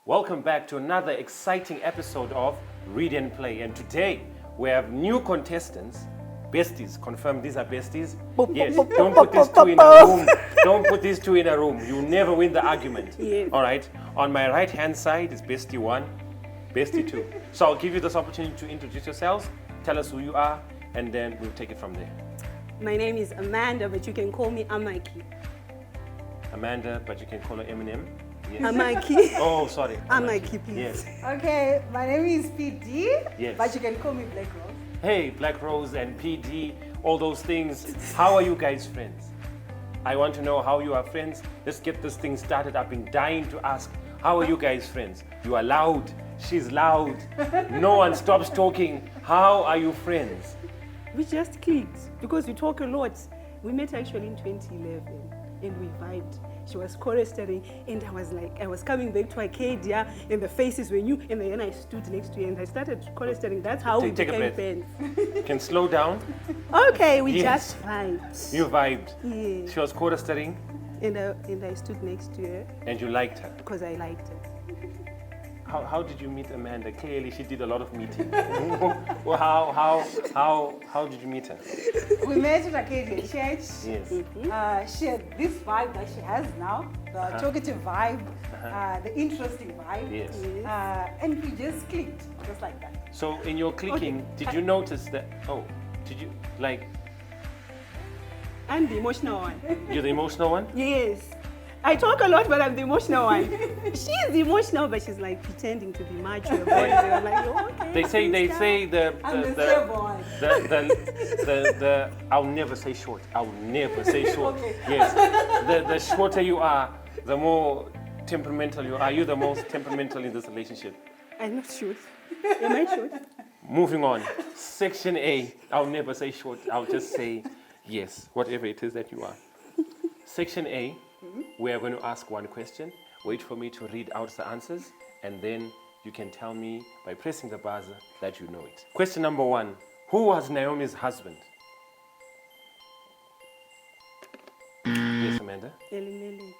Welcome back to another exciting episode of Read and Play. And today we have new contestants, besties. Confirm these are besties? Yes. Don't put these two in a room. Don't put these two in a room. You never win the argument. Yes. All right. On my right hand side is bestie 1, bestie 2. So I'll give you this opportunity to introduce yourselves, tell us who you are, and then we'll take it from there. My name is Amanda, but you can call me Amaki. Amanda, but you can call her Eminem. Yes. Amaki. Oh, sorry. Amaki, please. Yes. Okay, my name is PD, Yes. but you can call me Black Rose. Hey, Black Rose and PD, all those things. How are you guys friends? I want to know how you are friends. Let's get this thing started. I've been dying to ask, how are you guys friends? You are loud, she's loud, no one stops talking. How are you friends? We just clicked because we talk a lot. We met actually in 2011 and we vibed. She was choristering and I was coming back to Arcadia and the faces were new, and then I stood next to her and I started choristering. That's how we Take a became breath. friends. You can slow down. Okay, we Yes. just vibed. You vibed. Yeah. She was choristering And I stood next to her and you liked her. because I liked her. How did you meet Amanda? Clearly she did a lot of meeting. Well, how did you meet her? We met at Arcadia Church. Yes. She had this vibe that she has now, the talkative vibe, the interesting vibe. Yes. And we just clicked, just like that. So in your clicking, did you notice that, did you, like, I'm the emotional one. you're the emotional one? Yes. I talk a lot, but I'm the emotional one. She's emotional, but she's like pretending to be mature about it. I'm like, oh, okay. They say I'm the stable one. the I'll never say short. I'll never say short. Okay. Yes. The shorter you are, the more temperamental you are. Are you the most temperamental in this relationship? I'm not sure. Am I short? Moving on. Section A. I'll never say short. I'll just say yes, whatever it is that you are. Section A. We are going to ask one question. Wait for me to read out the answers, and then you can tell me by pressing the buzzer that you know it. Question number 1. Who was Naomi's husband? Yes, Amanda. Elimelech.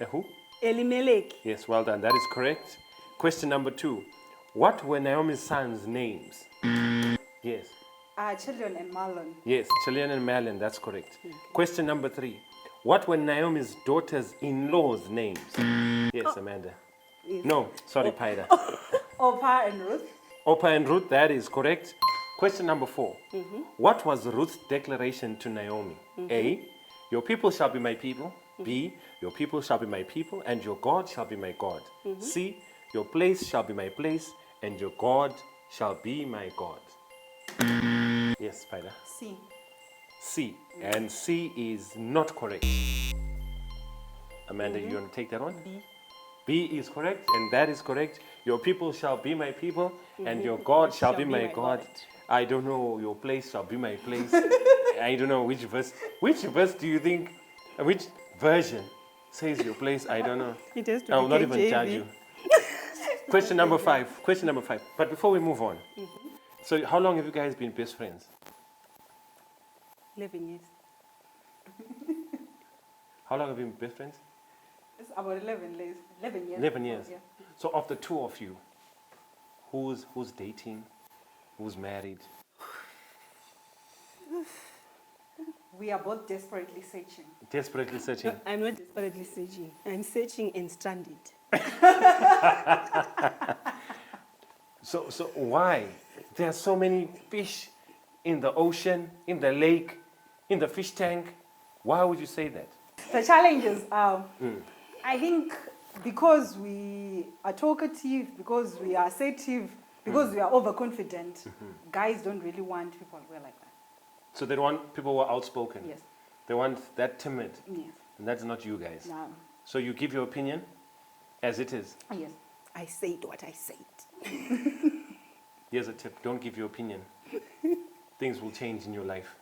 Who? Elimelech. Yes, well done. That is correct. Question number 2. What were Naomi's sons' names? Yes. Children and Marlon. Yes, Chilean and Malin. That's correct. Question number 3. What were Naomi's daughters-in-law's names? Yes, Amanda. Yes. No, sorry, Pyra. Opa and Ruth. Opa and Ruth, that is correct. Question number 4. What was Ruth's declaration to Naomi? A, your people shall be my people. B, your people shall be my people, and your God shall be my God. C, your place shall be my place, and your God shall be my God. Yes, Pyra. C. C, and C is not correct. Amanda, you want to take that one? B. B is correct, and that is correct. Your people shall be my people, and your God shall be my God. I don't know, your place shall be my place. I don't know which verse. Which verse do you think, which version says your place? I don't know. It has to I will be not even judge you. Question number 5. Question number 5. But before we move on, so how long have you guys been best friends? 11 years. How long have you been best friends? It's about 11 years. 11 years. Yeah. So of the two of you, who's dating, who's married? We are both desperately searching. Desperately searching. No, I'm not desperately searching. I'm searching and stranded. So why? There are so many fish in the ocean, in the lake, in the fish tank. Why would you say that? The challenges are, I think, because we are talkative, because we are assertive, because we are overconfident, guys don't really want people who are like that. So they want people who are outspoken. Yes. They want that timid. Yes. And that's not you guys. No. So you give your opinion as it is. Yes. I said what I said. Here's a tip. Don't give your opinion. Things will change in your life.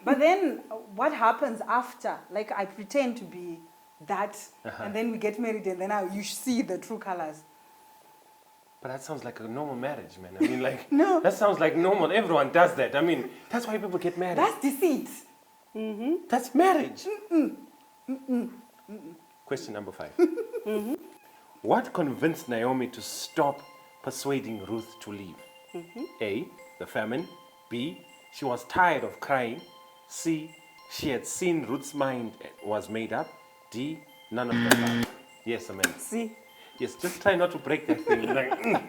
But then what happens after? Like I pretend to be that, and then we get married, and then you see the true colors. But that sounds like a normal marriage, man. I mean, like, No. That sounds like normal. Everyone does that. I mean, that's why people get married. That's deceit. That's marriage. Question number 5. What convinced Naomi to stop persuading Ruth to leave? A, the famine. B, she was tired of crying. C, she had seen Ruth's mind was made up. D, none of the above. Yes, Amanda. See, Yes, just try not to break that thing. Like,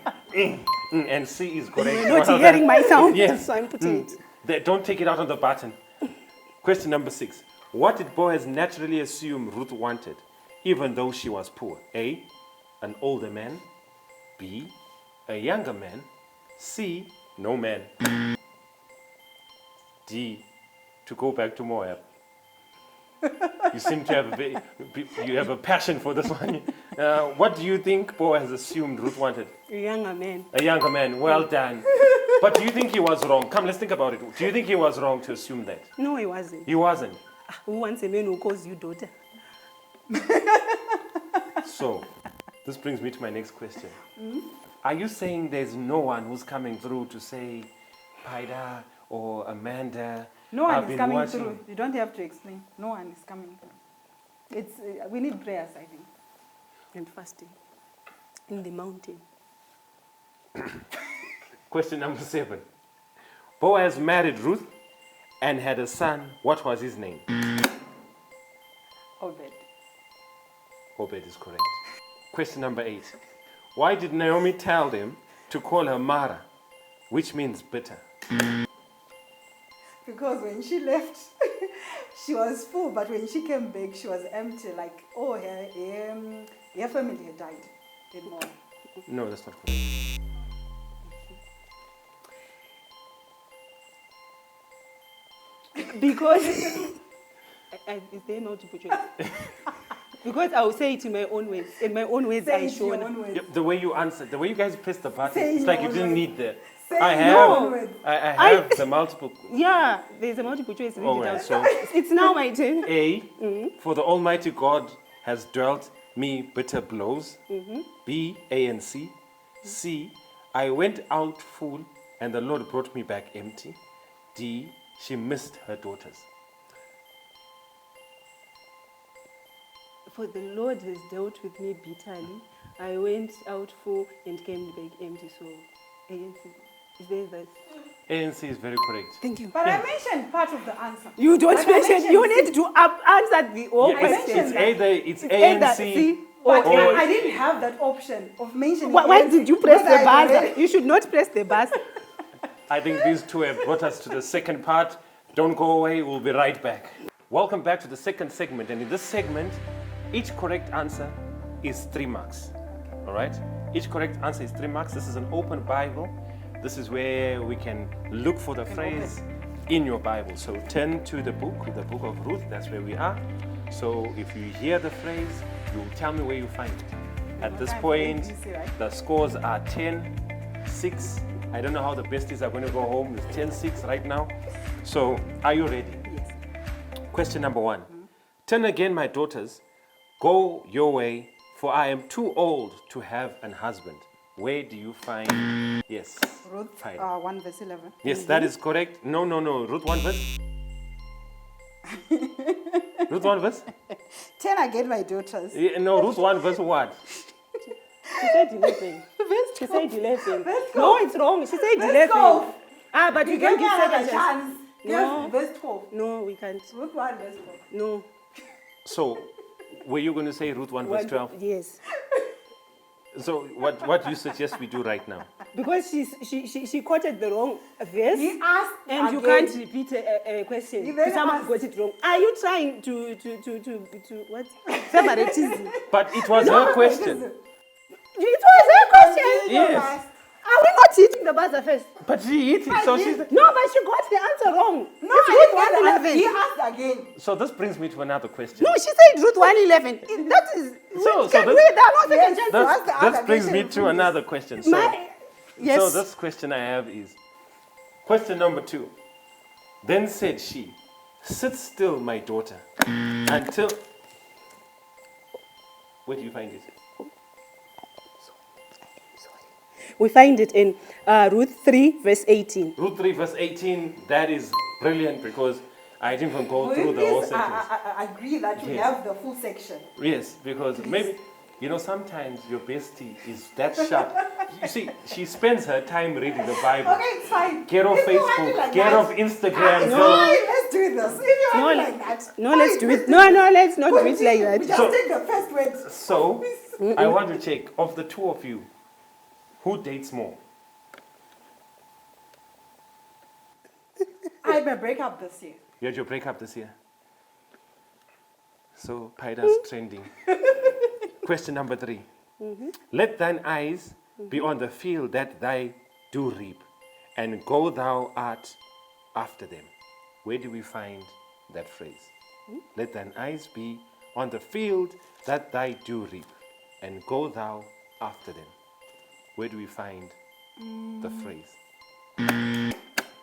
and C is correct. you're not hearing my sound, Yes. so I'm putting it. Don't take it out on the button. Question number 6. What did Boaz naturally assume Ruth wanted, even though she was poor? A, an older man. B, a younger man. C, no man. D, to go back to Moab. You seem to have you have a passion for this one. What do you think Boaz assumed Ruth wanted? A younger man. A younger man. Well done. But do you think he was wrong? Come, let's think about it. Do you think he was wrong to assume that? No, he wasn't. He wasn't. Who wants a man who calls you daughter? So, this brings me to my next question. Are you saying there's no one who's coming through to say, Paida or Amanda? No one I've is been coming watching- through. You don't have to explain. No one is coming through. It's we need prayers, I think. And fasting. In the mountain. Question number 7. Boaz married Ruth and had a son. What was his name? Obed. Obed is correct. Question number 8. Why did Naomi tell them to call her Mara, which means bitter? Because when she left, she was full, but when she came back, she was empty. Like, oh, her family had died. In Moab. No, that's not correct. Because is there multiple choice? Because I will say it in my own words. In my own words, Say I it show. your own words. Yep, the way you answered, the way you guys pressed the button, Say it's it like your you didn't own need the. Say I it have, your own words. I have the multiple. Yeah, there's a multiple choice. Read All it right, out. so It's now my turn. A, for the Almighty God has dealt me bitter blows. B, A and C. C, I went out full and the Lord brought me back empty. D, she missed her daughters. For the Lord has dealt with me bitterly. I went out full and came back empty. So, ANC. Is there this? A and C is very correct. Thank you. But I mentioned part of the answer. You don't But I mention. mentioned You need to answer the whole Yeah, question. it's either it's A Either and C. C But or I didn't have that option of mentioning. Why ANC did you press because the I buzzer? read- You should not press the buzzer. I think these two have brought us to the second part. Don't go away, we'll be right back. Welcome back to the second segment. And in this segment, each correct answer is 3 marks. All right? Each correct answer is 3 marks. This is an open Bible. This is where we can look for the phrase in your Bible. So turn to the book of Ruth. That's where we are. So if you hear the phrase, you will tell me where you find it. At this point, the scores are 10-6. I don't know how the besties are going to go home. It's 10-6 right now. So are you ready? Yes. Question number 1. Turn again, my daughters. Go your way, for I am too old to have an husband. Where do you find? Yes. Ruth Fine. 1 verse 11. Yes, that is correct. No. Ruth 1 verse. Ruth 1 verse? 10 again, my daughters. Yeah, no, Ruth 1 verse what? She said 11. She said 11. Let's go. No, it's wrong. She said 11. Let's go. Ah, but you can Give give me another second chance. No. Yes, verse 12. No, we can't. Ruth 1 verse 12. No. So, were you going to say Ruth 1 verse 12? Yes. So, what do you suggest we do right now? Because she quoted the wrong verse. He asked And you again. can't repeat a question. He then Someone asked- got it wrong. Are you trying to what? Favoritism. But it was her question. It was her question. Yes. Are we not hitting the buzzer first? But she hit it, so she's... No, but she got the answer wrong. No, It's I Ruth didn't get 111. He asked again. So this brings me to another question. No, she said Ruth 111. That is. So There are this- no second Yes, chances. What's the This other brings me question? to another question. So, Yes. so this question I have is, question number 2. Then said she, sit still, my daughter, until... Where do you find it? We find it in Ruth 3, verse 18. Ruth 3 verse 18, that is brilliant because I didn't even go through With the whole this, sentence. I agree that you Yes. have the full section. Yes, because maybe You know, sometimes your bestie is that sharp. You see, she spends her time reading the Bible. Okay, it's fine. Get off If you want Facebook, it like get that, off Instagram. it's girl. fine, let's do this. If you want it like that. No, let's do it. No, let's not do it like We that. just So- take the first word. So, I want to check, of the two of you, who dates more? I had my breakup this year. You had your breakup this year. So, Paida's trending. Question number 3. Let thine eyes be on the field that thy do reap, and go thou art after them. Where do we find that phrase? Let thine eyes be on the field that thy do reap, and go thou after them. Where do we find the phrase?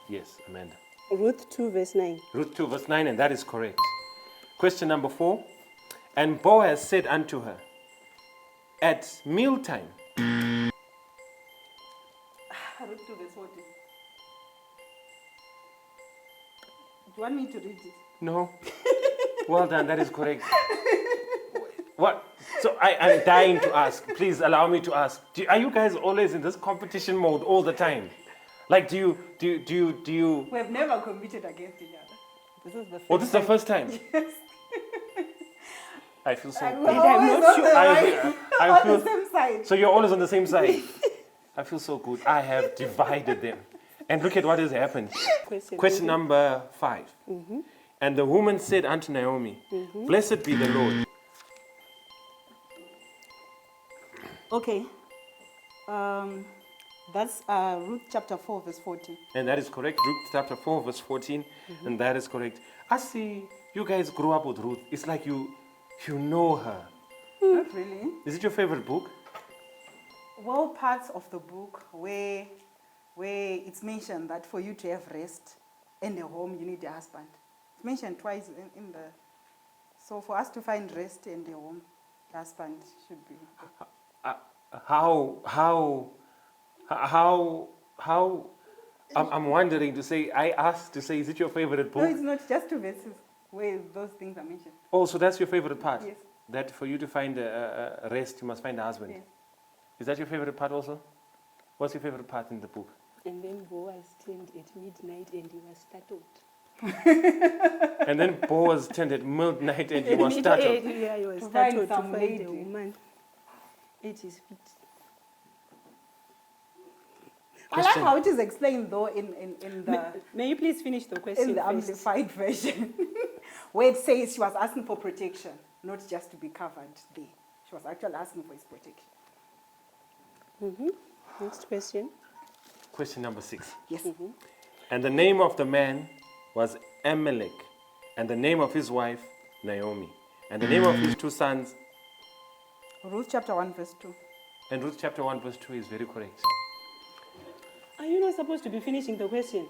Yes, Amanda. Ruth 2 verse 9. Ruth 2 verse 9, and that is correct. Question number 4. And Boaz said unto her, at mealtime. Ruth 2 verse 14. Do you want me to read it? No. Well done, that is correct. What? So I'm dying to ask. Please allow me to ask. Are you guys always in this competition mode all the time? Like, do you? We have never competed against each other. This is the first Oh, this is the first time. Yes. I feel so And good. we're always not on the I on feel- the same side. So you're always on the same side. I feel so good. I have divided them. And look at what has happened. Question number 5. And the woman said unto Naomi, blessed be the Lord. Okay. That's Ruth chapter 4 verse 14. And that is correct. Ruth chapter 4 verse 14. And that is correct. I see you guys grew up with Ruth. It's like you know her. Not really. Is it your favorite book? Well, parts of the book where it's mentioned that for you to have rest and a home, you need a husband. It's mentioned twice in the. So for us to find rest and a home, the husband should be. I'm wondering to say, I asked to say, is it your favorite No, book? it's not just 2 verses where those things are mentioned. Oh, so that's your favorite part? Yes. That for you to find a rest, you must find a husband. Yes. Is that your favorite part also? What's your favorite part in the book? And then Boaz turned at midnight and he was startled. And then Boaz turned at midnight and he was startled. Yeah, he was To find startled to some find lady. a woman at his feet. I like how it is explained though in the May you please finish the question in the first? amplified version, where it says she was asking for protection, not just to be covered there. She was actually asking for his protection. Next question. Question number 6. Yes. And the name of the man was Amalek, and the name of his wife, Naomi, and the name of his 2 sons. Ruth chapter 1 verse 2. And Ruth chapter 1 verse 2 is very correct. Are you not supposed to be finishing the question?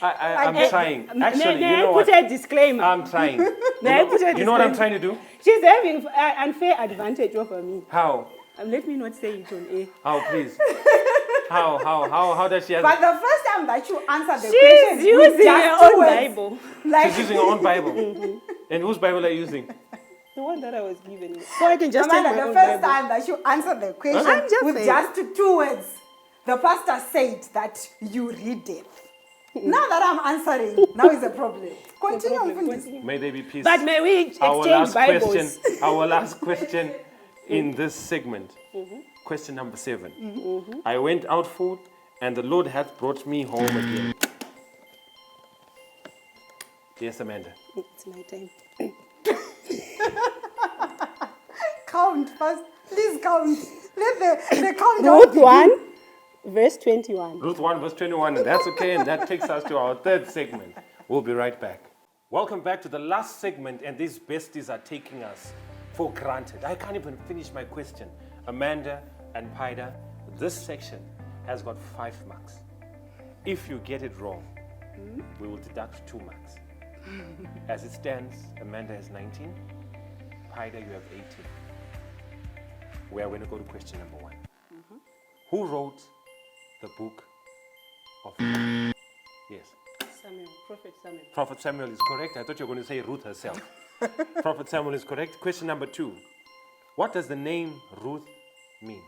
I'm trying. Actually, may you know I what? put a disclaimer? I'm trying. May I put a You know what I'm disclaimer? trying to do? She's having unfair advantage over me. How? Let me not say it on air. How, please? How does she have... But the first time that you answered the She's question, with using just her 2 own words, Bible. like She's using her own Bible. And whose Bible are you using? The one that I was given. So I can just take Amanda, my the own first Bible. time that you answered the question I'm just with saying. just 2 words, the pastor said that you read it. Now that I'm answering, now is a problem. Continue on, Problem, please. continue. May they be peace. But may we exchange Bibles? Our last question in this segment. Question number 7. I went out forth, and the Lord hath brought me home again. Yes, Amanda. It's my time. Count first. Please count. Let the count Ruth 1, verse 21. Ruth 1 verse 21, and that's okay, and that takes us to our 3rd segment. We'll be right back. Welcome back to the last segment, and these besties are taking us for granted. I can't even finish my question. Amanda and Paida, this section has got 5 marks. If you get it wrong, we will deduct 2 marks. As it stands, Amanda has 19, Paida, you have 18. We are going to go to question number 1. Who wrote the book of Yes. Samuel, Prophet Samuel. Prophet Samuel is correct. I thought you were going to say Ruth herself. Prophet Samuel is correct. Question number 2. What does the name Ruth mean?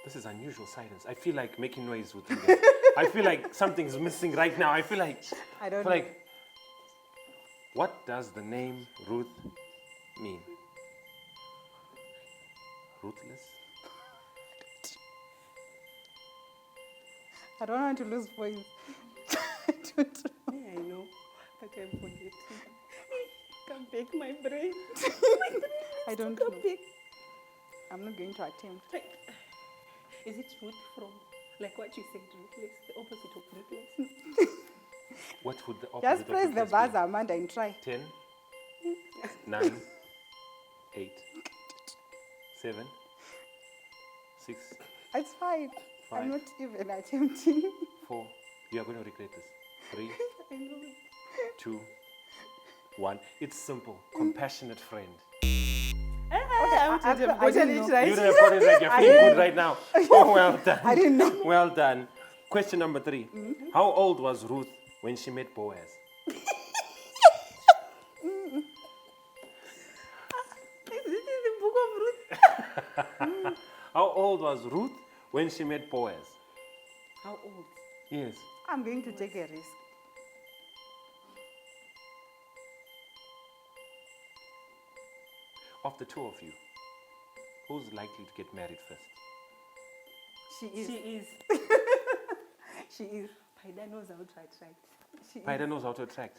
This is unusual silence. I feel like making noise with you guys. I feel like something's missing right now. I feel like... I don't feel know. like... What does the name Ruth mean? Ruthless? I don't want to lose points. I don't know. Yeah, I know, but I'm forgetting. Come back, my brain. I don't Come know. back. I'm not going to attempt. Like, is it root from, like what you said, rootless, the opposite of rootless? What would the opposite Just of press the ruthless be? buzzer, Amanda, and try. 10, 9, 8, 7, 6, It's fine. Fine. I'm not even attempting. 4. You are going to regret this. 3, I know. 2, 1. It's simple. Compassionate friend. I didn't know. it right. You don't have it like you're feeling good right now. Oh, well done. I didn't know. Well done. Question number 3. How old was Ruth when she met Boaz? This is the book of Ruth. How old was Ruth when she met Boaz? How old? Yes. I'm going to take a risk. Of the two of you, who's likely to get married first? She is. She is. She is. Paida knows how to attract. She is. Paida knows how to attract.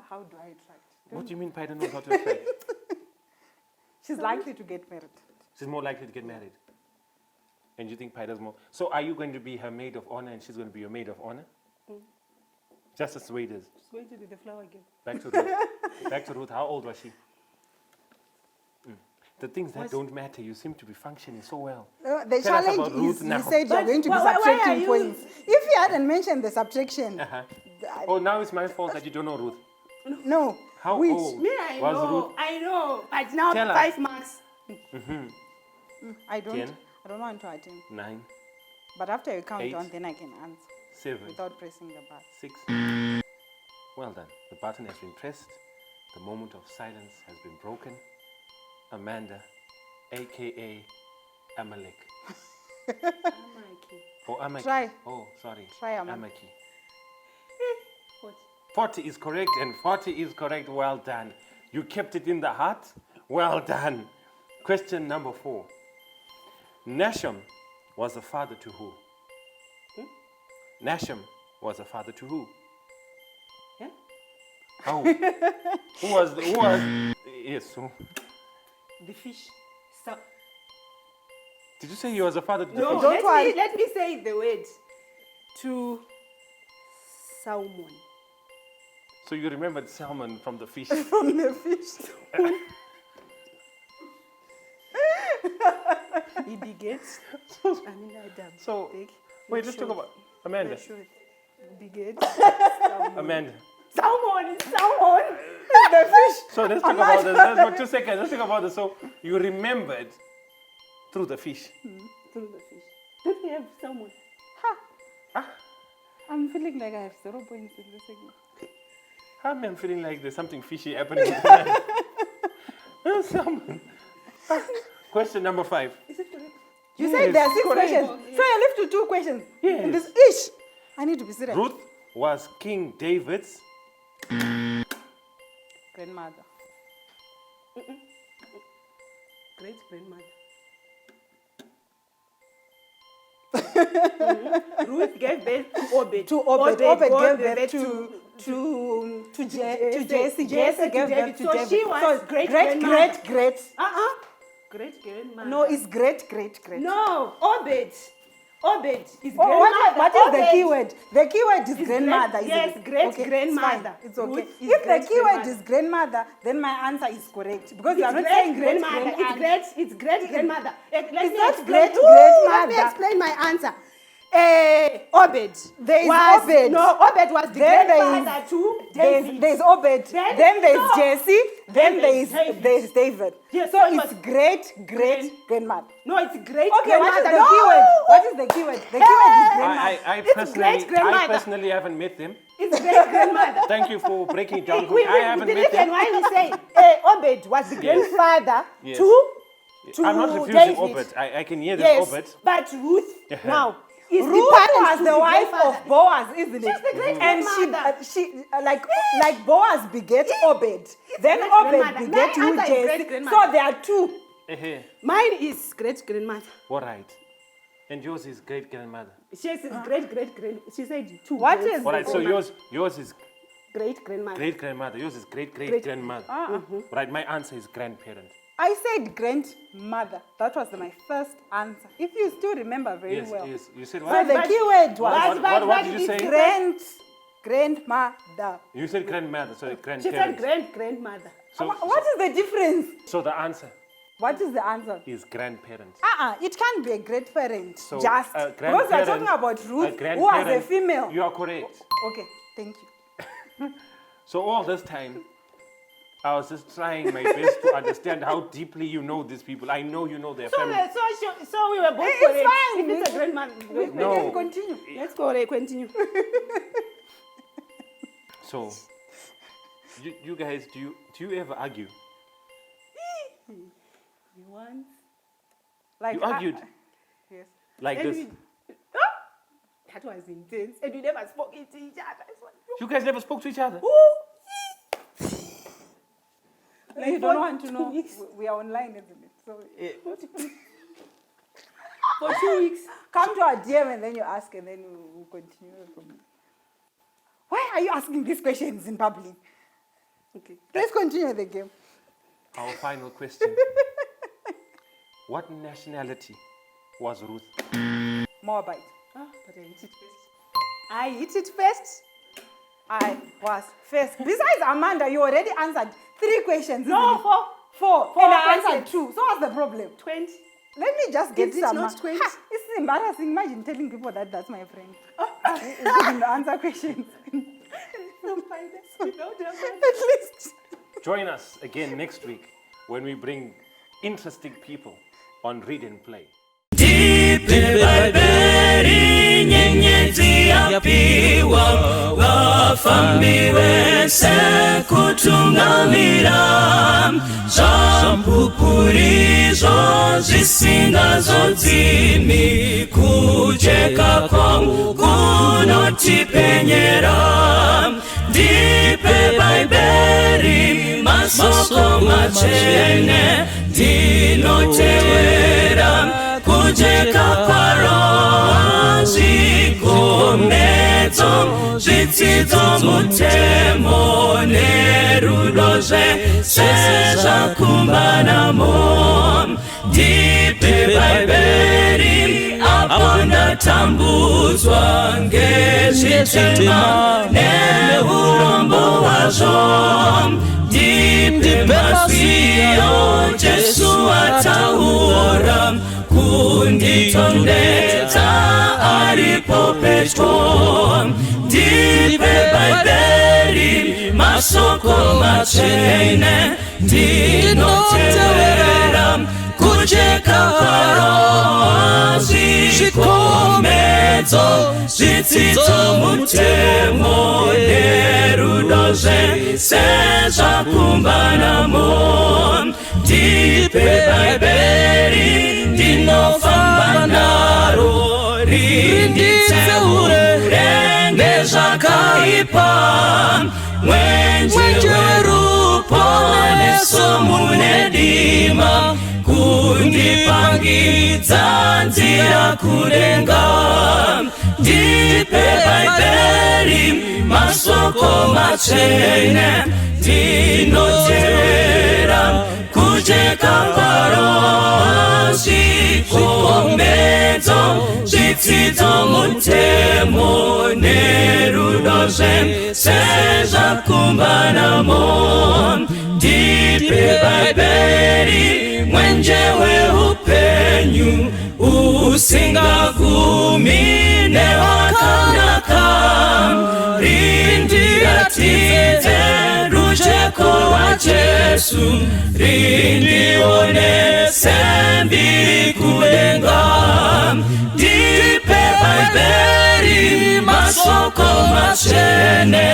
How do I attract? What do you mean Paida knows how to attract? She's likely to get married. She's more likely to get married. And you think Paida's more... So are you going to be her maid of honor and she's going to be your maid of honor? Just as the way it is. She's going to be the flower girl. Back to Ruth. Back to Ruth. How old was she? The things that don't matter, you seem to be functioning so well. The Tell us challenge about Ruth is now. you said you're going to be Why are subtracting you- points. If you hadn't mentioned the subtraction, Oh, now it's my fault that you don't know Ruth. no. How Which? old Me, I was know. Ruth? I know. But now Tell us. 5 marks. I don't. 10. I don't want to attempt. 9, But after you count 8. down, then I can answer 7, without pressing the button. 6. Well done. The button has been pressed. The moment of silence has been broken. Amanda, a.k.a. Amalek. Amaki. Oh, Amaki. Try. Oh, sorry. Try, Amanda. Amaki. What? 40 is correct, and 40 is correct. Well done. You kept it in the heart. Well done. Question number 4. Nasham was a father to who? Nasham was a father to who? Yeah? Oh. Who was? Yes. Who? The fish. So, Did you say he was a father to the no, fish? Don't worry. let me say the word. To salmon. So you remembered salmon from the fish. From the fish. He begets. Adam. So, Big. wait, let's talk about Amanda. Begets. Amanda. Salmon. Salmon. The fish. So let's talk about this. Let's for 2 seconds. Let's talk about this. So you remembered through the fish. Through the fish. Don't we have salmon? I'm feeling like I have 0 points in this segment. I'm feeling like there's something fishy happening tonight. Salmon. Question number 5. Is it correct? You said there are 6 correct. questions. So you're left with 2 questions. Yes. In this ish. I need to be serious. Ruth was King David's Grandmother. Great grandmother. Ruth gave birth to Obed. To Obed. Obed God gave birth to Jesse. Jesse gave birth to So David. she was great great. Great grandmother. No, it's great. No, Obed. Obed is Oh, grandmother. what is the Obed keyword? The keyword is is grandmother. great- isn't yes, it? great Okay, grandmother. It's fine. It's okay. Ruth is If the great keyword grandmother. is grandmother, then my answer is correct because you are It's not saying great grandmother. grandmother. It's great grandmother. Let It's me not explain. great Let me grandmother. explain my answer. Obed. There is was, Obed. No, Obed was the Then there grandfather to David. There's Obed. Then there's Jesse. Then there's David. Yes, so so it it's was great grandmother. No, it's great Okay, what is grandmother. the keyword? What is the keyword? The keyword is grandmother. I personally haven't met them. It's great grandmother. Thank you for breaking it down for me. I haven't the met reason them. why we say Obed was the grandfather Yes. to I'm not refusing David. Obed. I can hear this Yes, Obed. but Ruth now is Ruth the parent was to the wife grandfather. of Boaz, isn't it? She's the great And grandmother. she like Boaz beget Obed. Then great Obed grandmother. beget My who answer is Jesse. great So grandmother. there are two. Mine is great grandmother. All right. And yours is great grandmother. She says great. She said two. What great is All right. So grandmother. yours is great grandmother. great grandmother. Yours is great grandmother. Right. My answer is grandparent. I said grandmother. That was my first answer. If you still remember very Yes. well. Yes. You said So what? the keyword was What did you say? grandmother. You said grandmother. Sorry, She grandparent. said grandmother. What is the difference? So the answer What is the answer? is grandparent. It can't be a great parent. So Just a because we're talking grandparent- about Ruth, who was a grandparent- female. You are correct. Okay, thank you. So all this time, I was just trying my best to understand how deeply you know these people. I know you know their family. So we were both It's correct. fine. If it's a grandmother. We No. can continue. Let's go there, continue. So, you guys, do you ever argue? You want? Like You argued yes. like And this. That was intense. And we never spoke to each other. You guys never spoke to each other. Like you don't want to know. We are online, isn't it? So For 2 weeks. come to our DM and then you ask, and then we'll continue from there. Why are you asking these questions in public? Okay, let's continue the game. Our final question. What nationality was Ruth? Moabite. But I hit it first. I hit it first. I was first. Besides Amanda, you already answered 3 questions. No, isn't it? 4. Four And I questions. answered 2. So what's the problem? 20. Let me just get Is it some. not 20? It's embarrassing. Imagine telling people that that's my friend. Who couldn't answer questions. At least. Join us again next week when we bring interesting people on Read and Play. Wafambiwe sekutungamira Zampupurizo zisingazodzimi Kujeka kwangu kunotipenyera Ndipe baiberi masoko machene Dinotewera kujeka kwaro Zikomedzo zvidzidzo mutemo nerudo zvese zvakumbanamo Ndipe baiberi apo ndatambudzwa ngezvitema neurombo hwazvo Ndipe mazviyo Jesu ataura kunditondedza aripo pedyo Ndipe baiberi masoko machene ndinotevera kujeka kwaro zvikomedzo zvidzidzo mutemo nerudo zvese zvakumbanamo Ndipe baiberi ndinofamba naro rinditseure nezvakaipa mwenje werupo nesomune dima kundipangidza nzira kudenga Ndipe baiberi masoko machene ndinotevera kujeka kwaro zvikomedzo zvidzidzo mutemo nerudo zvese zvakumbanamo Ndipe baiberi mwenje weupenyu usingagumi ndine wakanaka rindiratidze rujeko rwa Jesu rindionese mbiri kudenga ndipe Baibeli masoko machene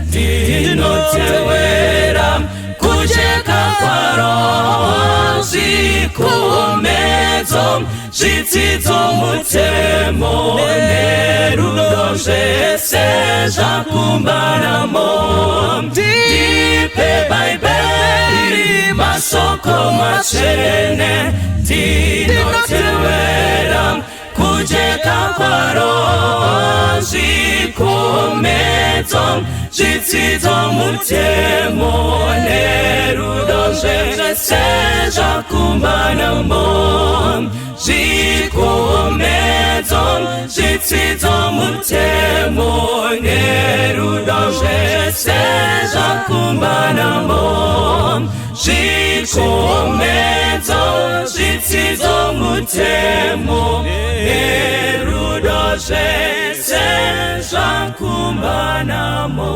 ndinotewera kujeka kwa roho zikumedzo zvidzidzo mutemo nerudo zvese zvakumbanamo ndipe Baibeli masoko machene ndinotewera kujeka kwa roho zikumedzo zvidzidzo mutemo nerudo zvese zvakumbanamo zikumedzo zvidzidzo mutemo nerudo zvese zvakumbanamo zikumedzo zvidzidzo mutemo nerudo zvese zvakumbanamo